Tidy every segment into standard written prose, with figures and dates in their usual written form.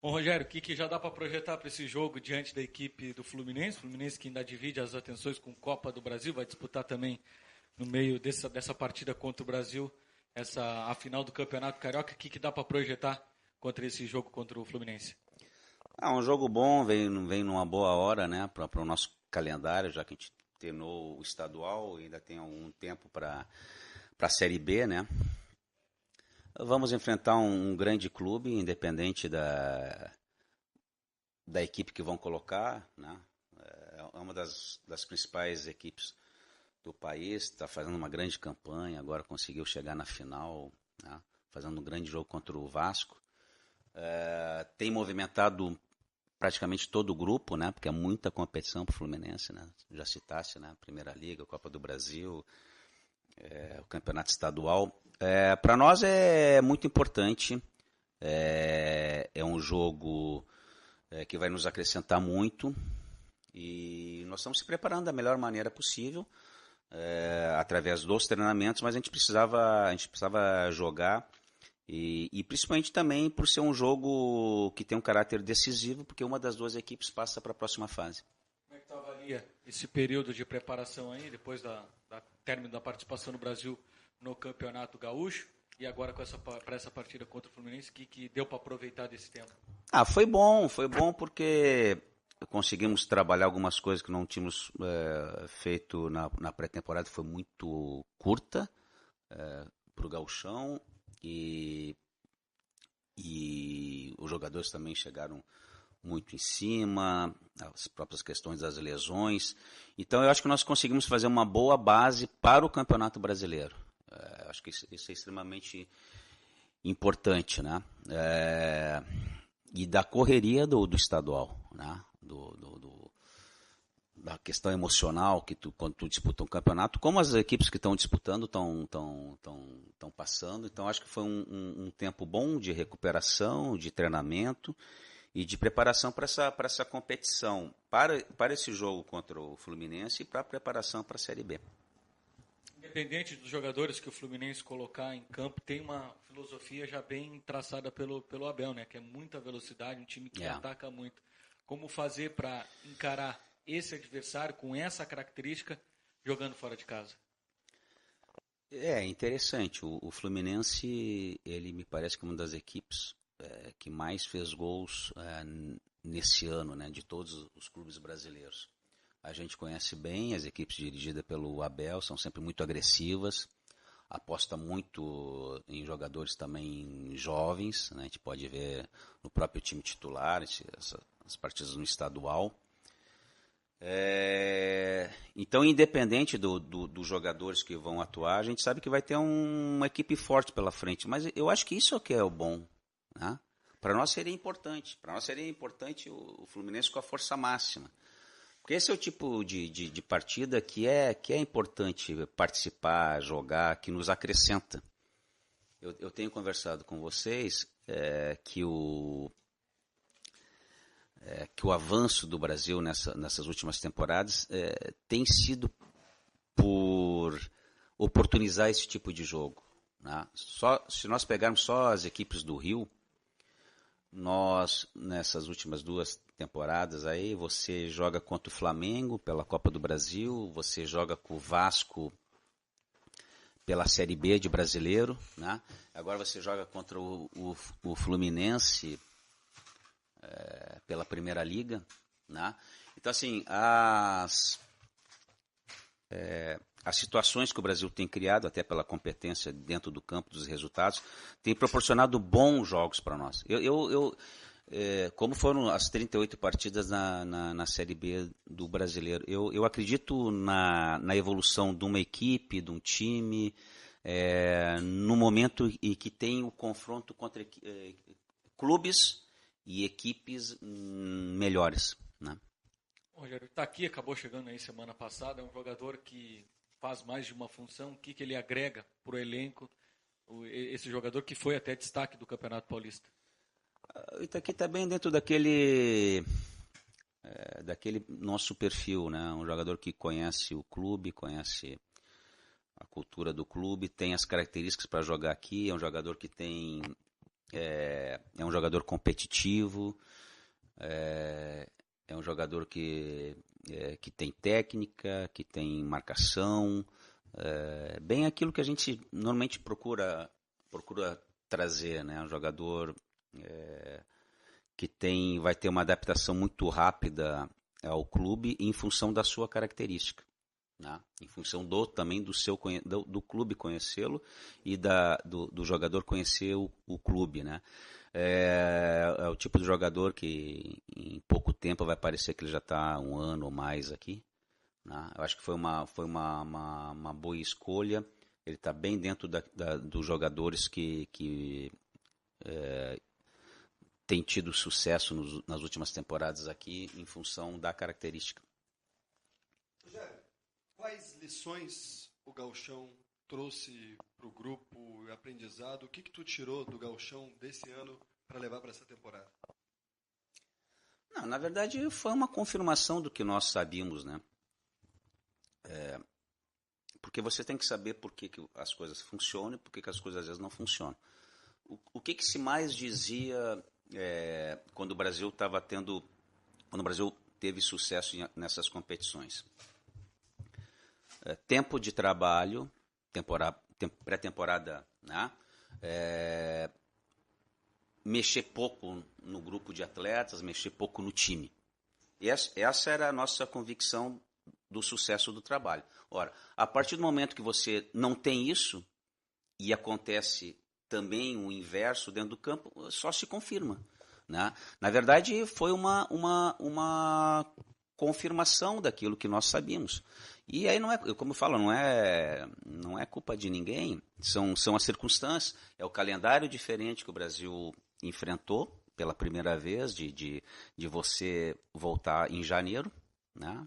Bom, Rogério, o que já dá para projetar para esse jogo diante da equipe do Fluminense? Fluminense que ainda divide as atenções com Copa do Brasil, vai disputar também no meio dessa partida contra o Brasil, a final do Campeonato Carioca. O que dá para projetar contra esse jogo contra o Fluminense? Um jogo bom, vem numa boa hora, né, para o nosso calendário, já que a gente terminou o estadual e ainda tem algum tempo para a Série B, né? Vamos enfrentar um grande clube, independente da equipe que vão colocar, né? É uma das principais equipes do país, está fazendo uma grande campanha, agora conseguiu chegar na final, né? Fazendo um grande jogo contra o Vasco. Tem movimentado praticamente todo o grupo, né? Porque é muita competição para o Fluminense, né? Já citasse, né? Primeira Liga, Copa do Brasil, o Campeonato Estadual. Para nós é muito importante, é um jogo que vai nos acrescentar muito e nós estamos se preparando da melhor maneira possível, através dos treinamentos, mas a gente precisava jogar e principalmente também por ser um jogo que tem um caráter decisivo, porque uma das duas equipes passa para a próxima fase. Como é que tu avalia esse período de preparação aí, depois da término da participação do Brasil no Campeonato Gaúcho e agora para essa partida contra o Fluminense, que deu para aproveitar desse tempo? Foi bom porque conseguimos trabalhar algumas coisas que não tínhamos feito na pré-temporada, foi muito curta para o Gauchão e os jogadores também chegaram muito em cima, as próprias questões das lesões. Então eu acho que nós conseguimos fazer uma boa base para o Campeonato Brasileiro. Acho que isso é extremamente importante, né? E da correria do estadual, né? Da questão emocional que quando tu disputa um campeonato, como as equipes que estão disputando estão passando. Então acho que foi um tempo bom de recuperação, de treinamento e de preparação para essa competição, para esse jogo contra o Fluminense e para a preparação para a Série B. Independente dos jogadores que o Fluminense colocar em campo, tem uma filosofia já bem traçada pelo Abel, né? Que é muita velocidade, um time que ataca muito. Como fazer para encarar esse adversário com essa característica jogando fora de casa? É interessante. O Fluminense, ele me parece que é uma das equipes que mais fez gols nesse ano, né? De todos os clubes brasileiros. A gente conhece bem as equipes dirigidas pelo Abel, são sempre muito agressivas, aposta muito em jogadores também jovens, né? A gente pode ver no próprio time titular, as partidas no estadual. Então, independente dos jogadores que vão atuar, a gente sabe que vai ter uma equipe forte pela frente, mas eu acho que isso é o que é o bom, né? Para nós seria importante, o Fluminense com a força máxima. Porque esse é o tipo de partida que é importante participar, jogar, que nos acrescenta. Eu tenho conversado com vocês que o avanço do Brasil nessas últimas temporadas tem sido por oportunizar esse tipo de jogo, né? Se nós pegarmos só as equipes do Rio, nós, nessas últimas 2 temporadas aí, você joga contra o Flamengo pela Copa do Brasil, você joga com o Vasco pela Série B de brasileiro, né? Agora você joga contra o Fluminense pela Primeira Liga, né? Então, assim, as situações que o Brasil tem criado, até pela competência dentro do campo dos resultados, tem proporcionado bons jogos para nós. Como foram as 38 partidas na Série B do Brasileiro, eu acredito na evolução de uma equipe, de um time, no momento em que tem o confronto contra clubes e equipes melhores, né? O Rogério está aqui, acabou chegando aí semana passada, é um jogador que faz mais de uma função, o que ele agrega para o elenco, esse jogador que foi até destaque do Campeonato Paulista? O Itaqui está bem dentro daquele nosso perfil, né? Um jogador que conhece o clube, conhece a cultura do clube, tem as características para jogar aqui, é um jogador que tem é um jogador competitivo, é um jogador que tem técnica, que tem marcação, bem aquilo que a gente normalmente procura trazer, né? Um jogador que vai ter uma adaptação muito rápida ao clube em função da sua característica, né? Em função também do clube conhecê-lo e do jogador conhecer o clube, né? É o tipo de jogador que em pouco tempo vai parecer que ele já está um ano ou mais aqui, né? Eu acho que foi uma boa escolha. Ele está bem dentro dos jogadores que têm tido sucesso nas últimas temporadas aqui em função da característica. Rogério, quais lições o Gauchão trouxe para o grupo, aprendizado? O que tu tirou do Gauchão desse ano para levar para essa temporada? Não, na verdade, foi uma confirmação do que nós sabíamos, né? Porque você tem que saber por que as coisas funcionam e por que as coisas às vezes não funcionam. O que se mais dizia quando o Brasil teve sucesso nessas competições? Tempo de trabalho, pré-temporada, né? Mexer pouco no grupo de atletas, mexer pouco no time. Essa era a nossa convicção do sucesso do trabalho. Ora, a partir do momento que você não tem isso, e acontece também o inverso dentro do campo, só se confirma, né? Na verdade, foi uma confirmação daquilo que nós sabíamos. E aí não é, como eu falo, não é culpa de ninguém, são as circunstâncias, é o calendário diferente que o Brasil enfrentou pela primeira vez, de você voltar em janeiro, né?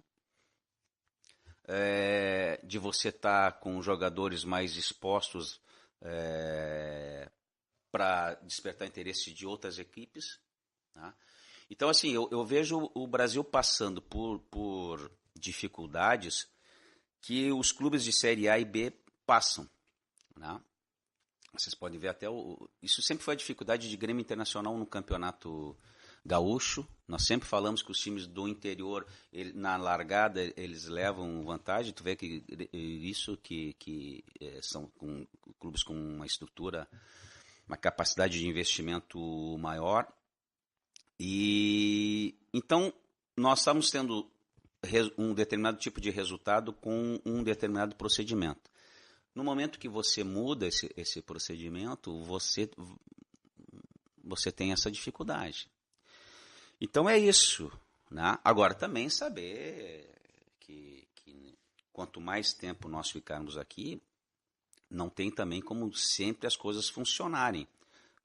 De você estar com jogadores mais expostos para despertar interesse de outras equipes, tá? Então, assim, eu vejo o Brasil passando por dificuldades que os clubes de Série A e B passam, né? Vocês podem ver até isso sempre foi a dificuldade de Grêmio Internacional no Campeonato Gaúcho. Nós sempre falamos que os times do interior, na largada, eles levam vantagem. Tu vê que isso que são clubes com uma estrutura, uma capacidade de investimento maior. E então nós estamos tendo um determinado tipo de resultado com um determinado procedimento. No momento que você muda esse procedimento, você tem essa dificuldade. Então é isso, né? Agora também saber que quanto mais tempo nós ficarmos aqui, não tem também como sempre as coisas funcionarem.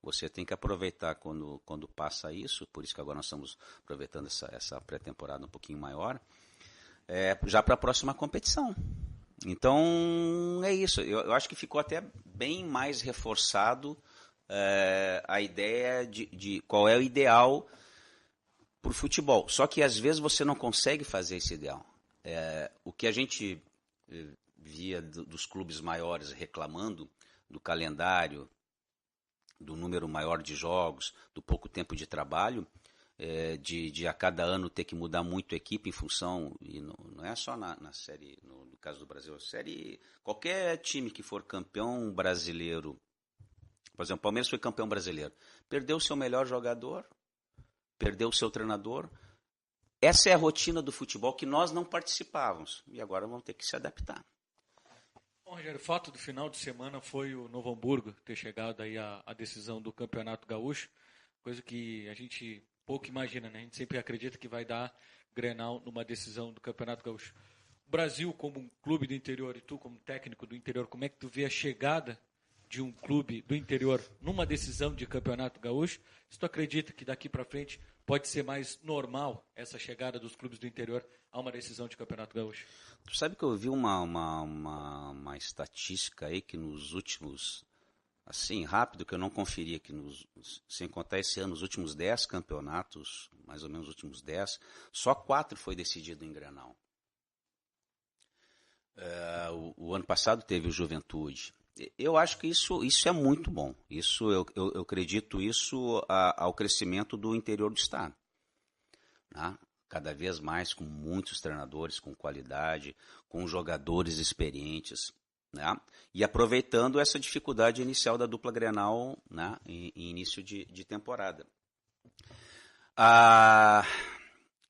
Você tem que aproveitar quando passa isso, por isso que agora nós estamos aproveitando essa pré-temporada um pouquinho maior, já para a próxima competição. Então é isso. Eu acho que ficou até bem mais reforçado a ideia de qual é o ideal para o futebol. Só que às vezes você não consegue fazer esse ideal. O que a gente via dos clubes maiores reclamando do calendário, do número maior de jogos, do pouco tempo de trabalho, de a cada ano ter que mudar muito a equipe em função, e não é só na série, no caso do Brasil, qualquer time que for campeão brasileiro, por exemplo, o Palmeiras foi campeão brasileiro, perdeu o seu melhor jogador, perdeu o seu treinador. Essa é a rotina do futebol que nós não participávamos e agora vamos ter que se adaptar. Bom, Rogério, o fato do final de semana foi o Novo Hamburgo ter chegado aí à decisão do Campeonato Gaúcho, coisa que a gente pouco imagina, né? A gente sempre acredita que vai dar Grenal numa decisão do Campeonato Gaúcho. O Brasil, como um clube do interior, e tu como técnico do interior, como é que tu vê a chegada de um clube do interior numa decisão de Campeonato Gaúcho? Se tu acredita que daqui para frente pode ser mais normal essa chegada dos clubes do interior a uma decisão de Campeonato Gaúcho? Tu sabe que eu vi uma estatística aí que nos últimos, assim, rápido, que eu não conferi aqui, sem contar esse ano, os últimos 10 campeonatos, mais ou menos os últimos 10, só 4 foi decidido em Grenal. O ano passado teve o Juventude, Eu acho que isso é muito bom. Eu acredito ao crescimento do interior do estado. Né? Cada vez mais com muitos treinadores, com qualidade, com jogadores experientes. Né? E aproveitando essa dificuldade inicial da dupla Grenal, né? em início de temporada.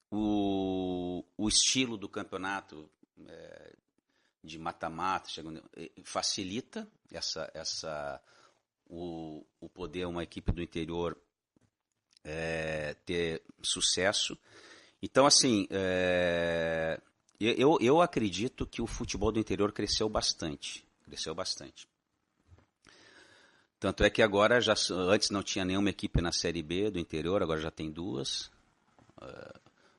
O estilo do campeonato de mata-mata facilita o poder uma equipe do interior ter sucesso. Então, assim, eu acredito que o futebol do interior cresceu bastante. Tanto é que agora, antes não tinha nenhuma equipe na Série B do interior, agora já tem duas,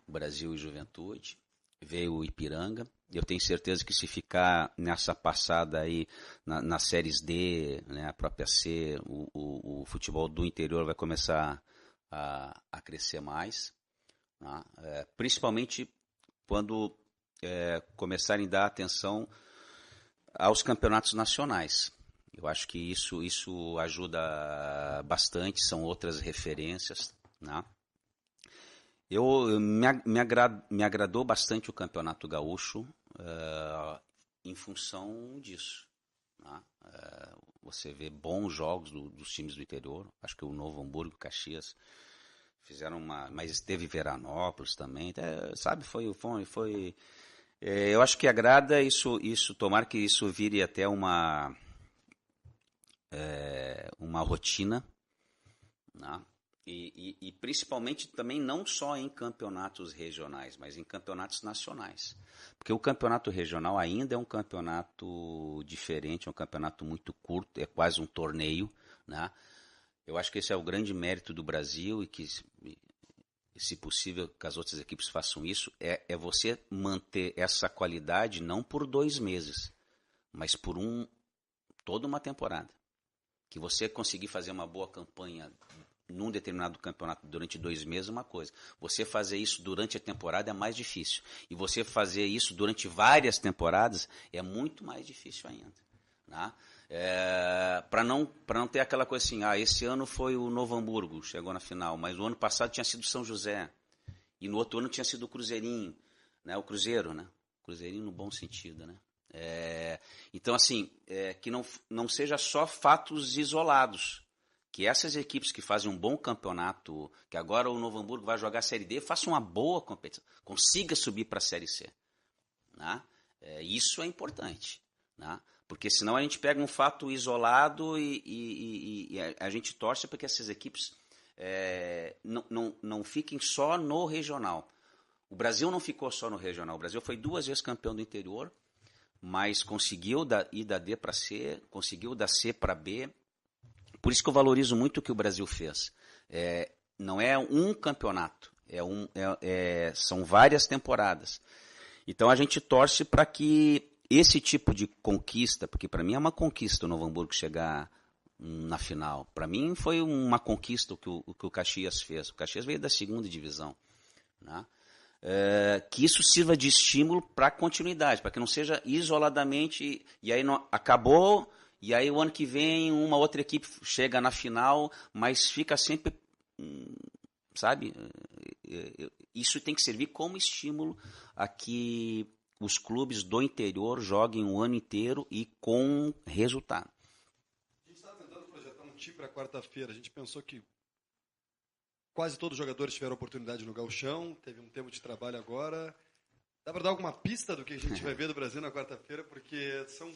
Brasil e Juventude. Veio o Ipiranga. Eu tenho certeza que se ficar nessa passada aí nas séries D, né, a própria C, o futebol do interior vai começar a crescer mais. Né? Principalmente quando começarem a dar atenção aos campeonatos nacionais. Eu acho que isso ajuda bastante, são outras referências. Né? Me agradou bastante o Campeonato Gaúcho em função disso. Né? Você vê bons jogos dos times do interior. Acho que o Novo Hamburgo, Caxias fizeram mas teve Veranópolis também. Sabe, foi eu acho que agrada isso. Tomara que isso vire até uma rotina, né? E principalmente também não só em campeonatos regionais, mas em campeonatos nacionais. Porque o campeonato regional ainda é um campeonato diferente, é um campeonato muito curto, é quase um torneio. Né? Eu acho que esse é o grande mérito do Brasil e que, se possível, que as outras equipes façam isso, é você manter essa qualidade não por 2 meses, mas por toda uma temporada. Que você conseguir fazer uma boa campanha num determinado campeonato durante 2 meses é uma coisa. Você fazer isso durante a temporada é mais difícil. E você fazer isso durante várias temporadas é muito mais difícil ainda. Né? Para não ter aquela coisa assim, esse ano foi o Novo Hamburgo, chegou na final, mas o ano passado tinha sido São José. E no outro ano tinha sido o Cruzeirinho, né? O Cruzeiro, né? Cruzeirinho no bom sentido, né? Então, assim, que não seja só fatos isolados. Que essas equipes que fazem um bom campeonato, que agora o Novo Hamburgo vai jogar a Série D, façam uma boa competição, consiga subir para a Série C. Né? Isso é importante. Né? Porque senão a gente pega um fato isolado e a gente torce para que essas equipes não fiquem só no regional. O Brasil não ficou só no regional. O Brasil foi 2 vezes campeão do interior, mas conseguiu ir da D para C, conseguiu da C para B. Por isso que eu valorizo muito o que o Brasil fez. Não é um campeonato, são várias temporadas. Então a gente torce para que esse tipo de conquista, porque para mim é uma conquista o Novo Hamburgo chegar na final. Para mim foi uma conquista o que o Caxias fez. O Caxias veio da 2ª divisão. Né? Que isso sirva de estímulo para a continuidade, para que não seja isoladamente, e aí não, acabou, e aí o ano que vem uma outra equipe chega na final, mas fica sempre, sabe? Isso tem que servir como estímulo a que os clubes do interior joguem o ano inteiro e com resultado. A gente estava tentando projetar um time para quarta-feira, a gente pensou que quase todos os jogadores tiveram oportunidade no Gauchão, teve um tempo de trabalho agora. Dá para dar alguma pista do que a gente vai ver do Brasil na quarta-feira? Porque são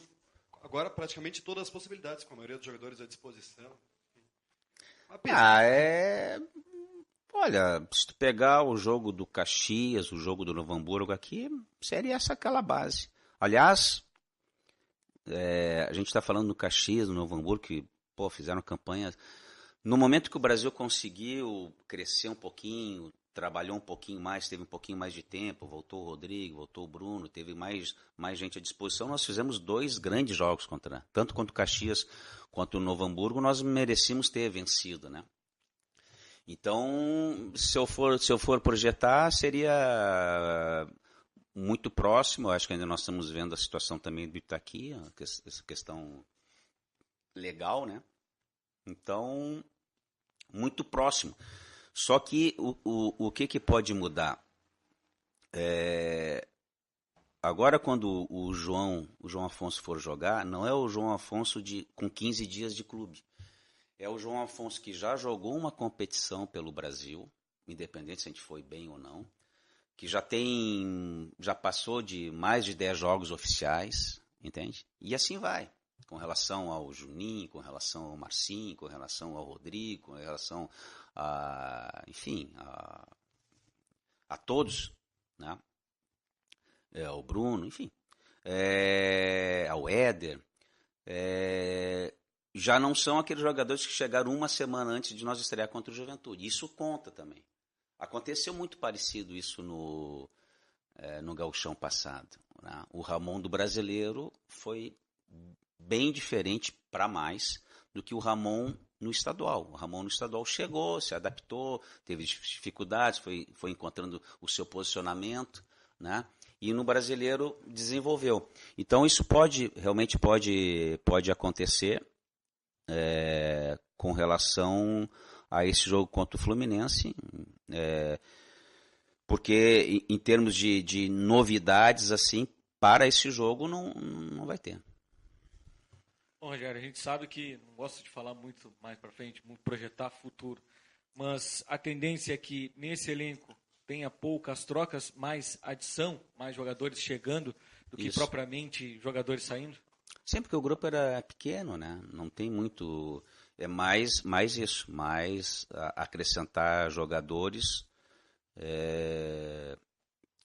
agora praticamente todas as possibilidades, com a maioria dos jogadores à disposição. Olha, se tu pegar o jogo do Caxias, o jogo do Novo Hamburgo aqui, seria aquela base. Aliás, a gente está falando do Caxias, do Novo Hamburgo, que fizeram campanha. No momento que o Brasil conseguiu crescer um pouquinho, trabalhou um pouquinho mais, teve um pouquinho mais de tempo, voltou o Rodrigo, voltou o Bruno, teve mais gente à disposição, nós fizemos 2 grandes jogos tanto contra o Caxias quanto o Novo Hamburgo, nós merecíamos ter vencido, né? Então, se eu for projetar, seria muito próximo. Eu acho que ainda nós estamos vendo a situação também do Itaqui, essa questão legal, né? Então, muito próximo. Só que o que pode mudar? Agora, quando o João Afonso for jogar, não é o João Afonso com 15 dias de clube. É o João Afonso que já jogou uma competição pelo Brasil, independente se a gente foi bem ou não, que já passou de mais de 10 jogos oficiais, entende? E assim vai, com relação ao Juninho, com relação ao Marcinho, com relação ao Rodrigo, com relação enfim, a todos, né? Ao Bruno, enfim, ao Éder, já não são aqueles jogadores que chegaram uma semana antes de nós estrear contra o Juventude. Isso conta também. Aconteceu muito parecido isso no Gauchão passado, né? O Ramon do Brasileiro foi bem diferente para mais do que o Ramon no estadual. O Ramon no estadual chegou, se adaptou, teve dificuldades, foi encontrando o seu posicionamento, né? E no Brasileiro desenvolveu. Então isso realmente pode acontecer com relação a esse jogo contra o Fluminense, porque em termos de novidades assim para esse jogo não vai ter. Bom, Rogério, a gente sabe que não gosta de falar muito mais para frente, muito projetar futuro, mas a tendência é que nesse elenco tenha poucas trocas, mais adição, mais jogadores chegando do que propriamente jogadores saindo? Sempre que o grupo era pequeno, né? Não tem muito. É mais isso, mais acrescentar jogadores,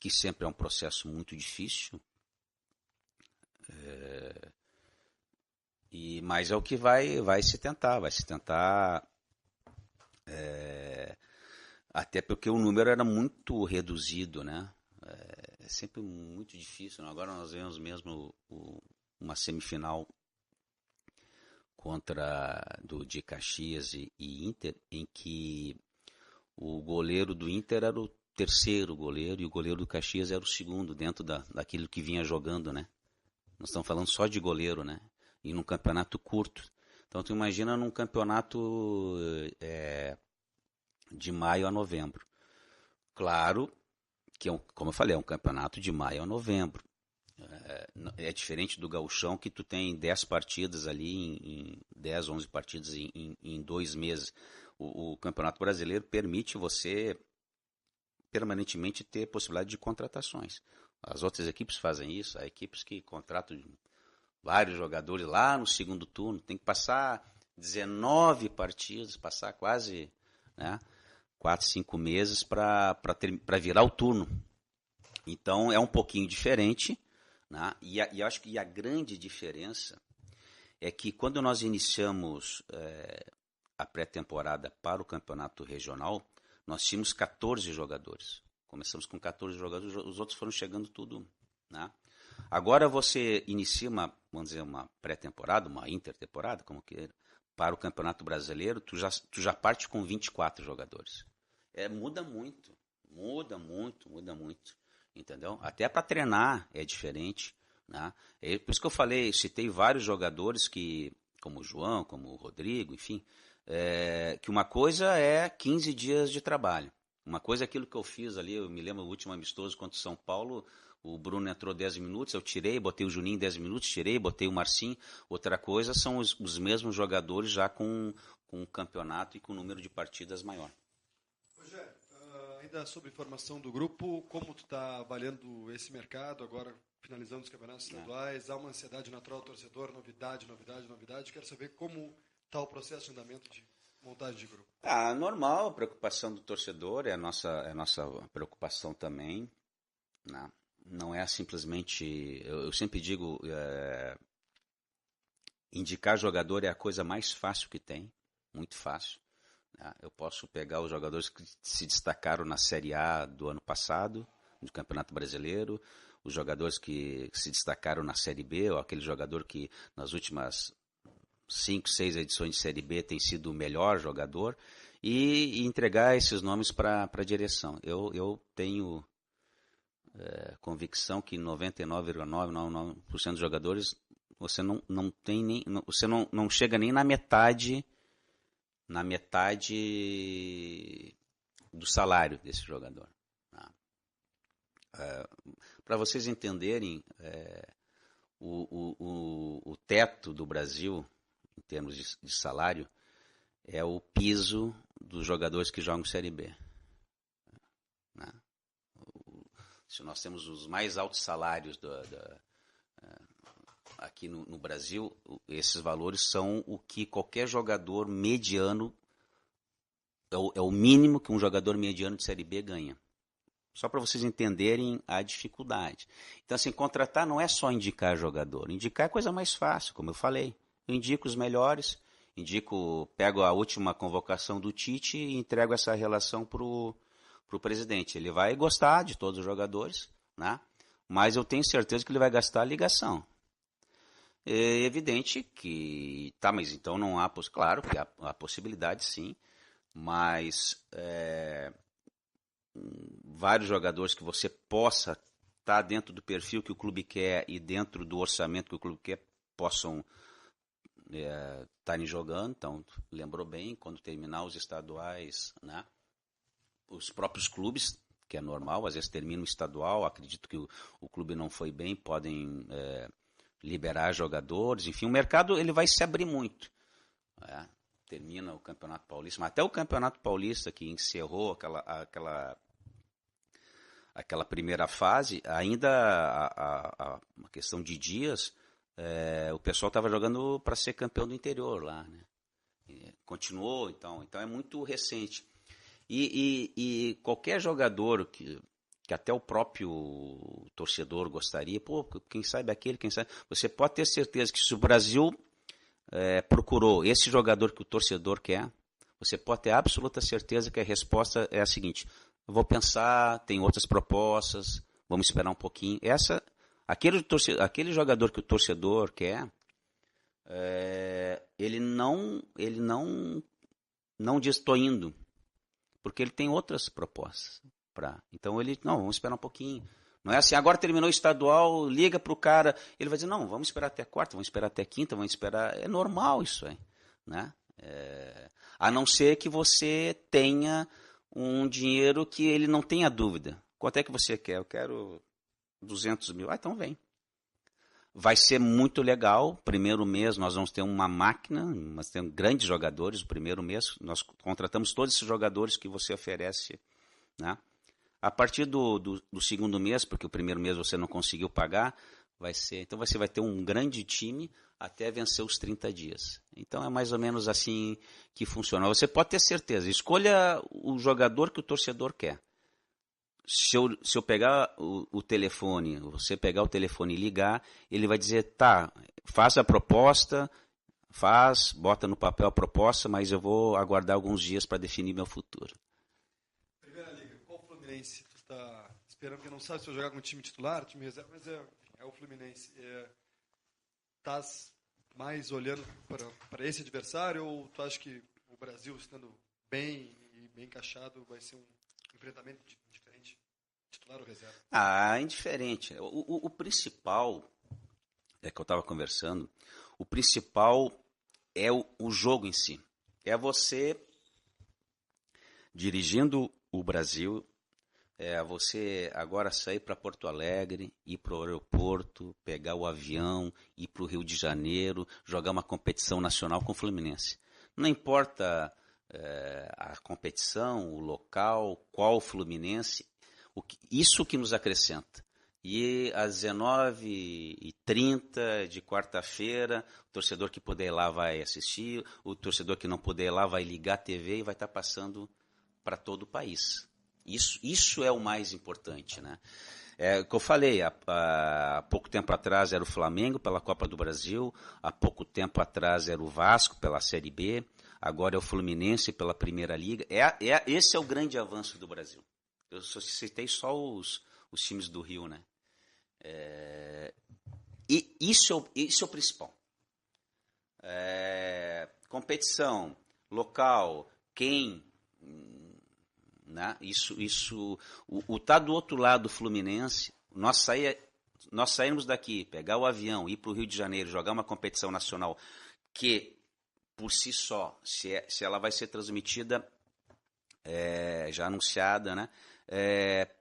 que sempre é um processo muito difícil. Mas é o que vai se tentar, até porque o número era muito reduzido, né? É sempre muito difícil. Agora nós vemos mesmo uma semifinal de Caxias e Inter, em que o goleiro do Inter era o terceiro goleiro e o goleiro do Caxias era o segundo dentro daquilo que vinha jogando, né? Nós estamos falando só de goleiro, né? E num campeonato curto. Então tu imagina num campeonato de maio a novembro. Claro que, como eu falei, é um campeonato de maio a novembro. É diferente do gauchão, que tu tem 10 partidas ali, em 10, 11 partidas em 2 meses. O Campeonato Brasileiro permite você permanentemente ter possibilidade de contratações. As outras equipes fazem isso, há equipes que contratam vários jogadores lá no segundo turno, tem que passar 19 partidas, passar quase 4, 5 meses para virar o turno. Então é um pouquinho diferente, né? E acho que a grande diferença é que quando nós iniciamos a pré-temporada para o campeonato regional, nós tínhamos 14 jogadores. Começamos com 14 jogadores, os outros foram chegando tudo, né? Agora você inicia vamos dizer, uma pré-temporada, uma intertemporada, como queira, para o Campeonato Brasileiro, tu já parte com 24 jogadores. Muda muito, entendeu? Até para treinar é diferente, né? Por isso que eu citei vários jogadores como o João, como o Rodrigo, enfim, que uma coisa é 15 dias de trabalho. Uma coisa é aquilo que eu fiz ali, eu me lembro do último amistoso contra o São Paulo, o Bruno entrou 10 minutos, eu tirei, botei o Juninho 10 minutos, tirei, botei o Marcinho. Outra coisa são os mesmos jogadores já com um campeonato e com um número de partidas maior. Rogério, ainda sobre formação do grupo, como tu está avaliando esse mercado agora, finalizando os campeonatos estaduais? Há uma ansiedade natural do torcedor, novidade. Quero saber como está o processo de andamento de montagem de grupo. Normal, a preocupação do torcedor é a nossa preocupação também, né? Não é simplesmente, eu sempre digo, indicar jogador é a coisa mais fácil que tem, muito fácil, né? Eu posso pegar os jogadores que se destacaram na Série A do ano passado, do Campeonato Brasileiro, os jogadores que se destacaram na Série B, ou aquele jogador que nas últimas 5, 6 edições de Série B tem sido o melhor jogador, e entregar esses nomes para a direção. Eu tenho convicção que 99,999% dos jogadores você não tem nem, você não chega nem na metade do salário desse jogador. Para vocês entenderem, o teto do Brasil, em termos de salário, é o piso dos jogadores que jogam Série B. Né? Se nós temos os mais altos salários aqui no Brasil, esses valores são o que qualquer jogador mediano, é o mínimo que um jogador mediano de Série B ganha. Só para vocês entenderem a dificuldade. Então, assim, contratar não é só indicar jogador. Indicar é a coisa mais fácil, como eu falei. Eu indico os melhores, pego a última convocação do Tite e entrego essa relação para o presidente. Ele vai gostar de todos os jogadores, né? Mas eu tenho certeza que ele vai gastar a ligação. É evidente que... Tá, mas então não há... Claro que há possibilidade, sim, mas... vários jogadores que você possa estar dentro do perfil que o clube quer e dentro do orçamento que o clube quer possam estarem jogando. Então, lembrou bem, quando terminar os estaduais, né, os próprios clubes, que é normal, às vezes termina o estadual, acredito que o clube não foi bem, podem liberar jogadores, enfim, o mercado ele vai se abrir muito. Termina o Campeonato Paulista, mas até o Campeonato Paulista, que encerrou aquela primeira fase, ainda uma questão de dias, o pessoal estava jogando para ser campeão do interior lá, né? Continuou, então é muito recente. E qualquer jogador que até o próprio torcedor gostaria, quem sabe aquele, quem sabe... Você pode ter certeza que se o Brasil procurou esse jogador que o torcedor quer, você pode ter absoluta certeza que a resposta é a seguinte: eu vou pensar, tem outras propostas, vamos esperar um pouquinho. Aquele jogador que o torcedor quer, ele não diz estou indo, porque ele tem outras propostas. Então vamos esperar um pouquinho. Não é assim, agora terminou o estadual, liga para o cara, ele vai dizer, não, vamos esperar até quarta, vamos esperar até quinta, vamos esperar... É normal isso aí, né? A não ser que você tenha um dinheiro que ele não tenha dúvida. Quanto é que você quer? Eu quero 200 mil. Então vem. Vai ser muito legal. Primeiro mês nós vamos ter uma máquina, nós temos grandes jogadores. O primeiro mês nós contratamos todos esses jogadores que você oferece, né? A partir do segundo mês, porque o primeiro mês você não conseguiu pagar, então você vai ter um grande time até vencer os 30 dias. Então é mais ou menos assim que funciona. Você pode ter certeza, escolha o jogador que o torcedor quer. Se eu pegar o telefone, você pegar o telefone e ligar, ele vai dizer, tá, faz a proposta, bota no papel a proposta, mas eu vou aguardar alguns dias para definir meu futuro. Fluminense, tu está esperando, porque não sabe se vai jogar com o time titular, time reserva, mas é o Fluminense. Estás mais olhando para esse adversário, ou tu acha que o Brasil, estando bem e bem encaixado, vai ser um enfrentamento diferente, titular ou reserva? Indiferente. O principal, que eu estava conversando, o principal é o jogo em si. É você dirigindo o Brasil, você agora sair para Porto Alegre, ir para o aeroporto, pegar o avião, ir para o Rio de Janeiro, jogar uma competição nacional com o Fluminense. Não importa a competição, o local, qual Fluminense, isso que nos acrescenta. E às 19h30 de quarta-feira, o torcedor que puder ir lá vai assistir, o torcedor que não puder ir lá vai ligar a TV e vai estar passando para todo o país. Isso é o mais importante, né? O que eu falei, há pouco tempo atrás era o Flamengo pela Copa do Brasil, há pouco tempo atrás era o Vasco pela Série B, agora é o Fluminense pela Primeira Liga. Esse é o grande avanço do Brasil. Eu só citei só os times do Rio, né? E isso é o principal. Competição, local, quem... Né? O tá do outro lado do Fluminense, nós nós sairmos daqui, pegar o avião, ir para o Rio de Janeiro, jogar uma competição nacional que, por si só, se ela vai ser transmitida, já anunciada, né,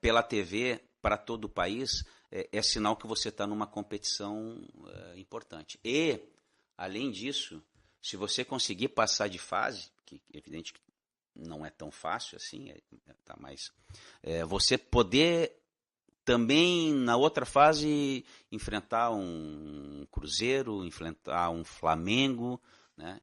pela TV para todo o país, é sinal que você está numa competição importante. E, além disso, se você conseguir passar de fase, que é evidente que não é tão fácil assim, tá mais, você poder também, na outra fase, enfrentar um Cruzeiro, enfrentar um Flamengo, né?